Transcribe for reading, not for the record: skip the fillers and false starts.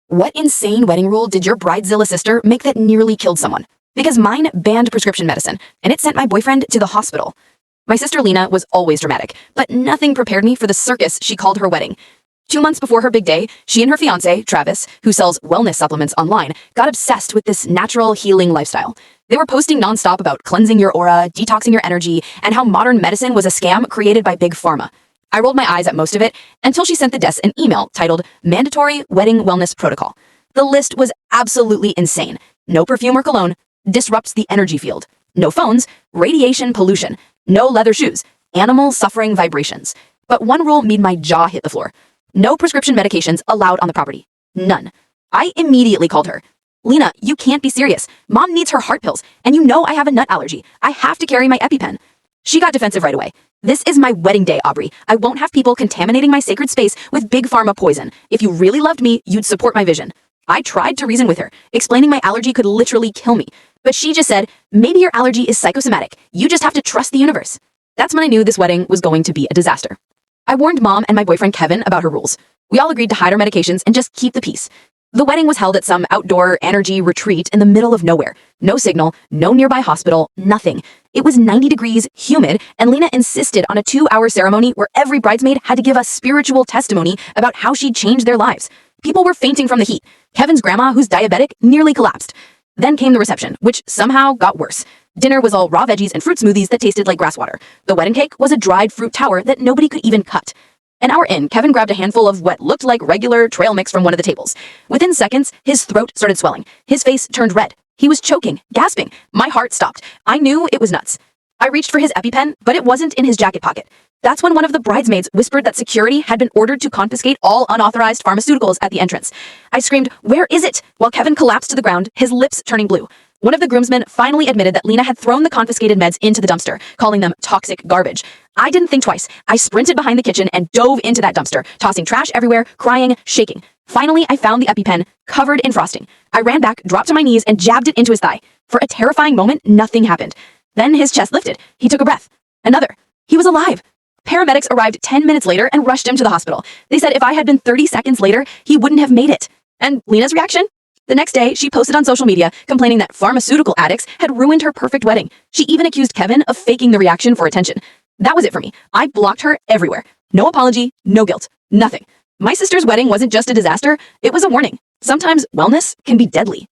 What insane wedding rule did your Bridezilla sister make that nearly killed someone? Because mine banned prescription medicine, and it sent my boyfriend to the hospital. My sister Lena was always dramatic, but nothing prepared me for the circus she called her wedding. 2 months before her big day, she and her fiancé, Travis, who sells wellness supplements online, got obsessed with this natural healing lifestyle. They were posting nonstop about cleansing your aura, detoxing your energy, and how modern medicine was a scam created by Big Pharma. I rolled my eyes at most of it until she sent the guests an email titled Mandatory Wedding Wellness Protocol. The list was absolutely insane. No perfume or cologne, disrupts the energy field. No phones, radiation pollution. No leather shoes, animal suffering vibrations. But one rule made my jaw hit the floor. No prescription medications allowed on the property. None. I immediately called her. Lena, you can't be serious. Mom needs her heart pills, and you know I have a nut allergy. I have to carry my EpiPen. She got defensive right away. This is my wedding day, Aubrey. I won't have people contaminating my sacred space with Big Pharma poison. If you really loved me, you'd support my vision. I tried to reason with her, explaining my allergy could literally kill me. But she just said, maybe your allergy is psychosomatic. You just have to trust the universe. That's when I knew this wedding was going to be a disaster. I warned Mom and my boyfriend Kevin about her rules. We all agreed to hide our medications and just keep the peace. The wedding was held at some outdoor energy retreat in the middle of nowhere. No signal, no nearby hospital, nothing. It was 90 degrees, humid, and Lena insisted on a 2-hour ceremony where every bridesmaid had to give us spiritual testimony about how she'd changed their lives. People were fainting from the heat. Kevin's grandma, who's diabetic, nearly collapsed. Then came the reception, which somehow got worse. Dinner was all raw veggies and fruit smoothies that tasted like grass water. The wedding cake was a dried fruit tower that nobody could even cut. An hour in, Kevin grabbed a handful of what looked like regular trail mix from one of the tables. Within seconds, his throat started swelling. His face turned red. He was choking, gasping. My heart stopped. I knew it was nuts. I reached for his EpiPen, but it wasn't in his jacket pocket. That's when one of the bridesmaids whispered that security had been ordered to confiscate all unauthorized pharmaceuticals at the entrance. I screamed, "Where is it?" while Kevin collapsed to the ground, his lips turning blue. One of the groomsmen finally admitted that Lena had thrown the confiscated meds into the dumpster, calling them toxic garbage. I didn't think twice. I sprinted behind the kitchen and dove into that dumpster, tossing trash everywhere, crying, shaking. Finally, I found the EpiPen, covered in frosting. I ran back, dropped to my knees, and jabbed it into his thigh. For a terrifying moment, nothing happened. Then his chest lifted. He took a breath. Another. He was alive. Paramedics arrived 10 minutes later and rushed him to the hospital. They said if I had been 30 seconds later, he wouldn't have made it. And Lena's reaction? The next day, she posted on social media complaining that pharmaceutical addicts had ruined her perfect wedding. She even accused Kevin of faking the reaction for attention. That was it for me. I blocked her everywhere. No apology, no guilt, nothing. My sister's wedding wasn't just a disaster, it was a warning. Sometimes wellness can be deadly.